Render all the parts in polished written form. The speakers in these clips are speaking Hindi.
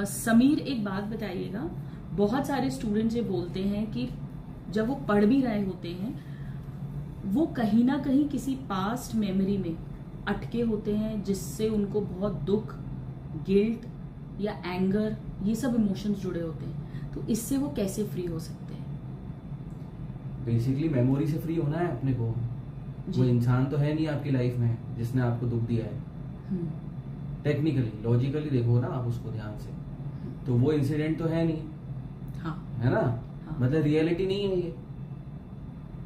समीर, एक बात बताइएगा, बहुत सारे स्टूडेंट्स ये बोलते हैं कि जब वो पढ़ भी रहे होते हैं वो कहीं ना कहीं किसी पास्ट मेमोरी में अटके होते हैं, जिससे उनको बहुत दुख, गिल्ट या एंगर, ये सब इमोशंस जुड़े होते हैं। तो इससे वो कैसे फ्री हो सकते हैं? बेसिकली मेमोरी से फ्री होना है अपने को। वो इंसान तो है नहीं आपकी लाइफ में जिसने आपको दुख दिया है। टेक्निकली लॉजिकली देखो ना आप उसको ध्यान से, तो वो इंसिडेंट तो है नहीं। हाँ। है ना। हाँ। मतलब रियलिटी नहीं है ये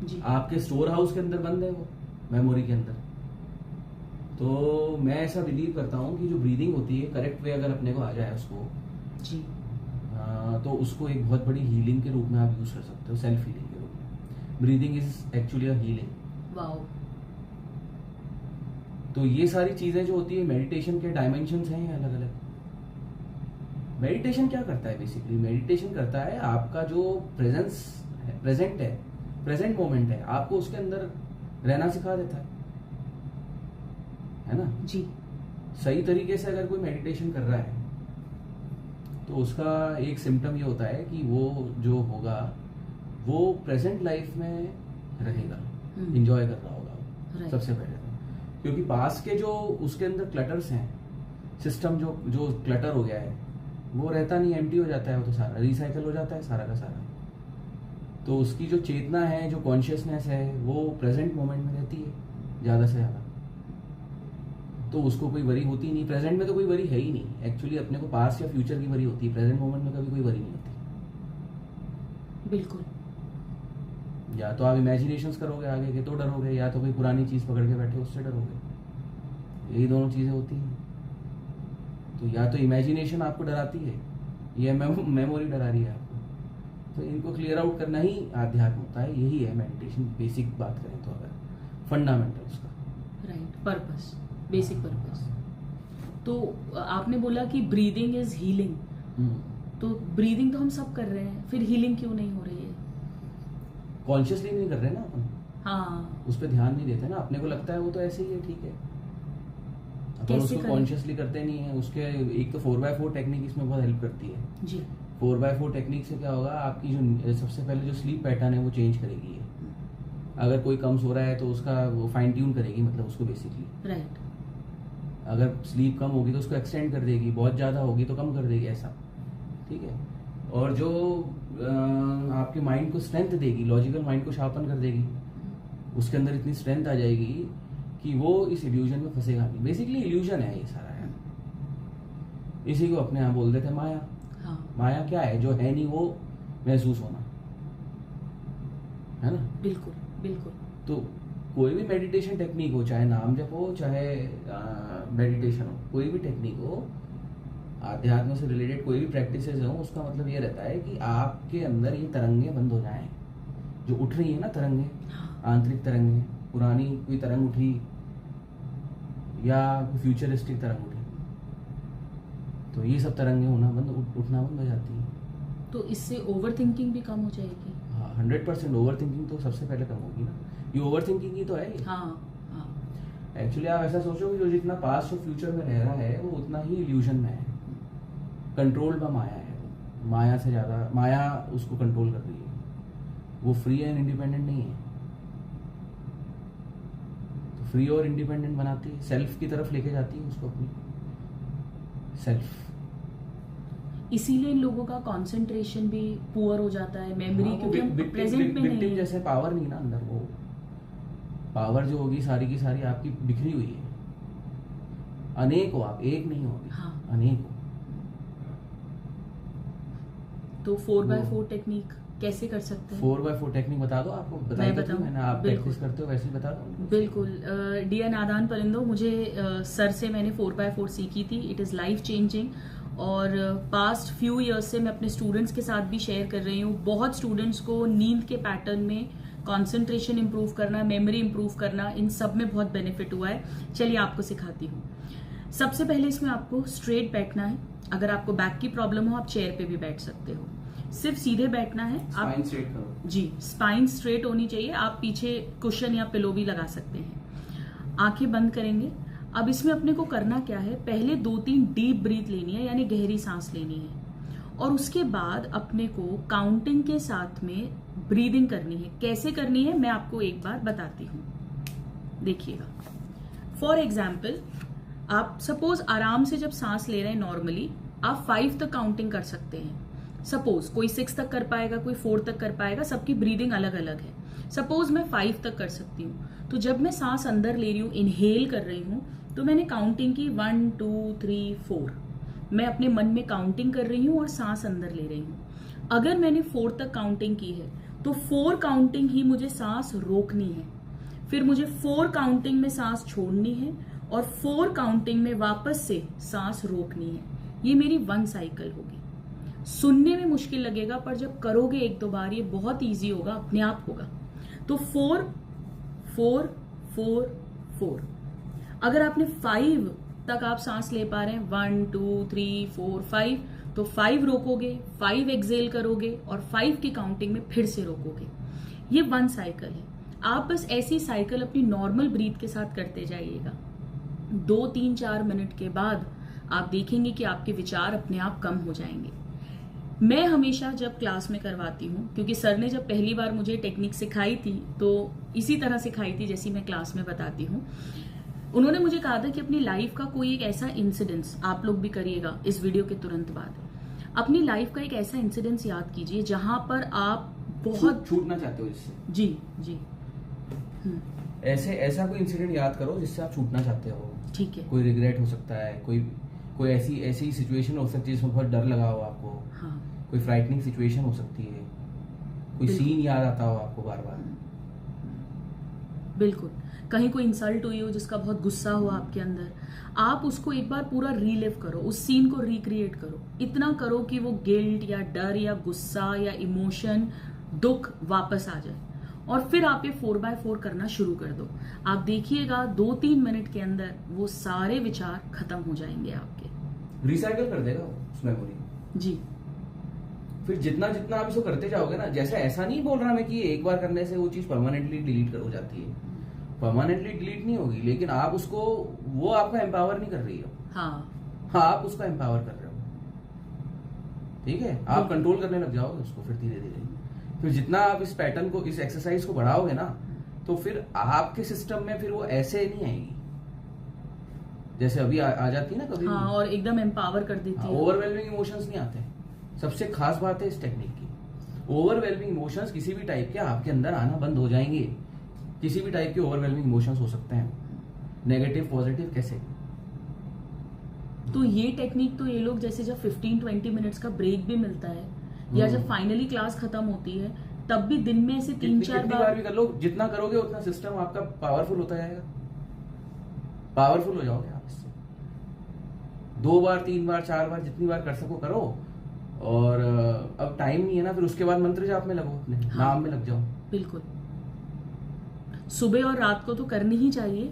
जी। आपके स्टोर हाउस के अंदर बंद है वो मेमोरी के अंदर। तो मैं ऐसा बिलीव करता हूँ कि जो ब्रीदिंग होती है करेक्ट वे अगर अपने को आ जाए उसको जी, तो उसको एक बहुत बड़ी हीलिंग के रूप में आप यूज कर सकते हो, सेल्फ हीलिंग के रूप में। Breathing is actually a healing. Wow. तो ये सारी चीजें जो होती है मेडिटेशन के डायमेंशंस हैं अलग अलग। मेडिटेशन क्या करता है? बेसिकली मेडिटेशन करता है आपका जो प्रेजेंट मोमेंट है, आपको उसके अंदर रहना सिखा देता है ना जी। सही तरीके से अगर कोई मेडिटेशन कर रहा है तो उसका एक सिम्टम ये होता है कि वो जो होगा वो प्रेजेंट लाइफ में रहेगा, एंजॉय कर रहा होगा सबसे पहले तो। क्योंकि पास के जो उसके अंदर क्लटर्स हैं, सिस्टम जो क्लटर हो गया है वो रहता नहीं, एम्प्टी हो जाता है, वो तो सारा रिसाइकल हो जाता है सारा का सारा। तो उसकी जो चेतना है, जो कॉन्शियसनेस है, वो प्रेजेंट मोमेंट में रहती है ज्यादा से ज्यादा। तो उसको कोई वरी होती नहीं। प्रेजेंट में तो कोई वरी है ही नहीं एक्चुअली। अपने को पास्ट या फ्यूचर की वरी होती है, प्रेजेंट मोमेंट में कभी कोई वरी नहीं होती। बिल्कुल। या तो आप इमेजिनेशंस करोगे आगे के तो डरोगे, या तो कोई पुरानी चीज पकड़ के बैठे उससे डरोगे। यही दोनों चीजें होती हैं। तो या तो इमेजिनेशन आपको डराती है या मेमोरी डरा रही है आपको। तो इनको क्लियर आउट करना ही आध्यात्म होता है। यही है मेडिटेशन, बेसिक बात करें तो अगर फंडामेंटल उसका। Right, purpose, basic purpose. तो आपने बोला कि ब्रीदिंग इज हीलिंग। तो ब्रीदिंग तो हम सब कर रहे हैं, फिर हीलिंग क्यों नहीं हो रही है? कॉन्शियसली नहीं कर रहे ना अपन। हाँ। उस पर ध्यान नहीं देते ना। अपने को लगता है वो तो ऐसे ही है, ठीक है, अपन उसको कॉन्शियसली करते नहीं है। उसके एक तो 4x4 टेक्निक इसमें बहुत हेल्प करती है जी। 4x4 टेक्निक से क्या होगा, आपकी जो सबसे पहले जो स्लीप पैटर्न है वो चेंज करेगी है। अगर कोई कम सो रहा है तो उसका वो फाइन ट्यून करेगी, मतलब उसको बेसिकली। राइट। अगर स्लीप कम होगी तो उसको एक्सटेंड कर देगी, बहुत ज्यादा होगी तो कम कर देगी, ऐसा, ठीक है। और जो आपके माइंड को स्ट्रेंथ देगी, लॉजिकल माइंड को शार्पन कर देगी, उसके अंदर इतनी स्ट्रेंथ आ जाएगी कि वो इस इल्यूजन में फंसेगा नहीं। बेसिकली इल्यूजन है ये सारा है। इसी को अपने यहाँ बोल देते हैं माया। हाँ। माया क्या है? जो है नहीं वो महसूस होना, है ना। बिल्कुल बिल्कुल। तो कोई भी मेडिटेशन टेक्निक हो, चाहे नाम जप हो, चाहे मेडिटेशन हो, कोई भी टेक्निक हो, आध्यात्म से रिलेटेड कोई भी प्रैक्टिसेस हो, उसका मतलब ये रहता है कि आपके अंदर ये तरंगे बंद हो जाएं जो उठ रही है ना, तरंगे, आंतरिक तरंगे, पुरानी कोई तरंग उठी या फ्यूचरिस्टिक तरंग उठी, तो ये सब तरंगे होना उठना बंद हो जाती है। तो इससे ओवर थिंकिंग भी कम हो जाएगी? हाँ, 100% ओवर थिंकिंग तो सबसे पहले कम होगी ना। ये ओवर थिंकिंग ही तो है ये। हाँ हाँ। एक्चुअली आप ऐसा सोचो कि जो जितना पास्ट और फ्यूचर में रह रहा है वो उतना ही इल्यूजन में है, कंट्रोल्ड बाय माया है। माया से ज्यादा माया उसको कंट्रोल कर रही है। वो फ्री एंड इंडिपेंडेंट नहीं है। तो फ्री और इंडिपेंडेंट बनाती है, सेल्फ की तरफ लेके जाती है उसको, अपनी सेल्फ। इसीलिए इन लोगों का कंसंट्रेशन भी पुअर हो जाता है, मेमोरी, क्योंकि हम प्रेजेंट में नहीं है। जैसे पावर नहीं ना अंदर, वो पावर जो होगी सारी की सारी आपकी बिखरी हुई है। अनेक हो आप, एक नहीं हो। हाँ। अनेक हो। तो 4x4 टेक्निक कैसे कर सकते हैं? 4x4 टेक्निक बता दो आपको। मैं बताऊं? मैंने आप प्रैक्टिस करते हो वैसे ही बता दो। बिल्कुल। डियर नादान परिंदो, मुझे सर से मैंने 4x4 सीखी थी। It is life changing. और पास्ट फ्यू ईयर्स से मैं अपने स्टूडेंट्स के साथ भी शेयर कर रही हूँ। बहुत स्टूडेंट्स को नींद के पैटर्न में कंसंट्रेशन इंप्रूव करना, मेमोरी इंप्रूव करना, इन सब में बहुत बेनिफिट हुआ है। चलिए आपको सिखाती हूँ। सबसे पहले इसमें आपको स्ट्रेट बैठना है। अगर आपको बैक की प्रॉब्लम हो आप चेयर पे भी बैठ सकते हो। सिर्फ सीधे बैठना है। स्पाइन स्ट्रेट करो। जी, स्पाइन स्ट्रेट होनी चाहिए। आप पीछे कुशन या पिलो भी लगा सकते हैं। आंखें बंद करेंगे। अब इसमें अपने को करना क्या है, पहले 2-3 डीप ब्रीथ लेनी है, यानी गहरी सांस लेनी है, और उसके बाद अपने को काउंटिंग के साथ में ब्रीदिंग करनी है। कैसे करनी है मैं आपको एक बार बताती हूँ, देखिएगा। फॉर एग्जाम्पल, आप सपोज आराम से जब सांस ले रहे हैं नॉर्मली, आप 5 तक काउंटिंग कर सकते हैं। सपोज कोई 6 तक कर पाएगा, कोई 4 तक कर पाएगा, सबकी ब्रीदिंग अलग अलग है। सपोज मैं 5 तक कर सकती हूँ, तो जब मैं सांस अंदर ले रही हूँ, इनहेल कर रही हूँ, तो मैंने काउंटिंग की 1 2 3 4, मैं अपने मन में काउंटिंग कर रही हूँ और सांस अंदर ले रही हूँ। अगर मैंने 4 तक काउंटिंग की है तो 4 काउंटिंग ही मुझे सांस रोकनी है, फिर मुझे 4 काउंटिंग में सांस छोड़नी है और 4 काउंटिंग में वापस से सांस रोकनी है। ये मेरी 1 साइकिल होगी। सुनने में मुश्किल लगेगा, पर जब करोगे 1-2 बार ये बहुत इजी होगा, अपने आप होगा। तो 4 4 4 4। अगर आपने 5 तक आप सांस ले पा रहे हैं, 1 2 3 4 5, तो 5 रोकोगे, 5 एक्सेल करोगे और 5 की काउंटिंग में फिर से रोकोगे। ये 1 साइकिल है। आप बस ऐसी साइकिल अपनी नॉर्मल ब्रीथ के साथ करते जाइएगा। 2 3 4 मिनट के बाद आप देखेंगे कि आपके विचार अपने आप कम हो जाएंगे। मैं हमेशा जब क्लास में करवाती हूँ, क्योंकि सर ने जब पहली बार मुझे टेक्निक सिखाई थी तो इसी तरह सिखाई थी जैसी मैं क्लास में बताती हूँ। उन्होंने मुझे कहा था कि अपनी लाइफ का कोई एक ऐसा इंसिडेंस, आप लोग भी करिएगा इस वीडियो के तुरंत बाद, अपनी लाइफ का एक ऐसा इंसिडेंस याद कीजिए जहां पर आप बहुत छूटना चाहते हो इससे। जी जी। ऐसा कोई इंसिडेंट याद करो जिससे आप छूटना चाहते हो। ठीक है। कोई रिग्रेट हो सकता है, कोई ऐसी सिचुएशन हो सकती है जिसमें बहुत डर लगा हो आपको। हाँ। कोई फ्राइटनिंग सिचुएशन हो सकती है, कोई सीन याद आता हो आपको बार बार। बिल्कुल। कहीं कोई इंसल्ट हुई हो जिसका बहुत गुस्सा हो आपके अंदर, आप उसको एक बार पूरा रीलिव करो, उस सीन को रिक्रिएट करो। इतना करो कि वो गिल्ट या डर या गुस्सा या इमोशन, दुख वापस आ जाए, और फिर आप ये 4x4 करना शुरू कर दो। आप देखिएगा 2-3 मिनट के अंदर वो सारे विचार खत्म हो जाएंगे आपके। रिसाइकल कर देगा उस मेमोरी। जी। फिर जितना आप इसको करते जाओगे ना, जैसे ऐसा नहीं बोल रहा मैं कि एक बार करने से वो चीज परमानेंटली डिलीट हो जाती है। परमानेंटली डिलीट नहीं होगी, लेकिन आप उसको, वो आपका एम्पावर नहीं कर रही हो। हाँ, आप उसको एम्पावर कर रहे हो। ठीक है, आप कंट्रोल करने लग जाओगे उसको फिर धीरे धीरे। फिर जितना आप इस पैटर्न को, इस एक्सरसाइज को बढ़ाओगे ना, तो फिर आपके सिस्टम में फिर वो ऐसे नहीं आएगी जैसे अभी आ जाती है ना कभी। हाँ, और एकदम एम्पावर कर देती है। ओवरवेलमिंग इमोशंस नहीं आते। सबसे खास बात है इस टेक्निक की, ओवरवेलमिंग इमोशंस किसी भी टाइप के आपके अंदर आना बंद हो जाएंगे। किसी भी टाइप के ओवरवेलमिंग इमोशंस हो सकते हैं, नेगेटिव पॉजिटिव कैसे। तो ये टेक्निक तो ये लोग जैसे जब 15-20 मिनट्स का ब्रेक भी मिलता है, या जब फाइनली क्लास खत्म होती है, तब भी दिन में ऐसे 3-4 बार भी कर लो। जितना करोगे उतना सिस्टम आपका पावरफुल होता जाएगा। पावरफुल हो जाओगे आप इससे। 2 बार 3 बार 4 बार जितनी बार कर सको करो। और अब टाइम नहीं है ना, फिर उसके बाद मंत्र जाप में लगो, अपने नाम में लग जाओ। बिल्कुल। सुबह और रात को तो करनी ही चाहिए।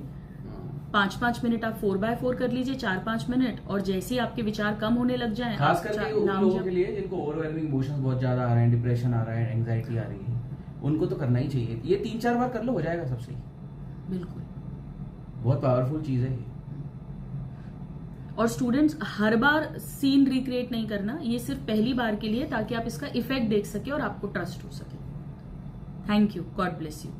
5-5 मिनट आप 4x4 कर लीजिए, 4-5 मिनट, और जैसे ही आपके विचार कम होने लग जाएं, खास करके उन लोगों के लिए जिनको ओवरवेलमिंग इमोशंस बहुत ज्यादा आ रहे हैं, डिप्रेशन आ रहा है, एंजाइटी आ रही है, उनको तो करना ही चाहिए। ये 3-4 बार कर लो, हो जाएगा सब सही। बिल्कुल। बहुत पावरफुल चीज है ये। और स्टूडेंट्स, हर बार सीन रिक्रिएट नहीं करना, ये सिर्फ पहली बार के लिए, ताकि आप इसका इफेक्ट देख सके और आपको ट्रस्ट हो सके। Thank you. God bless you.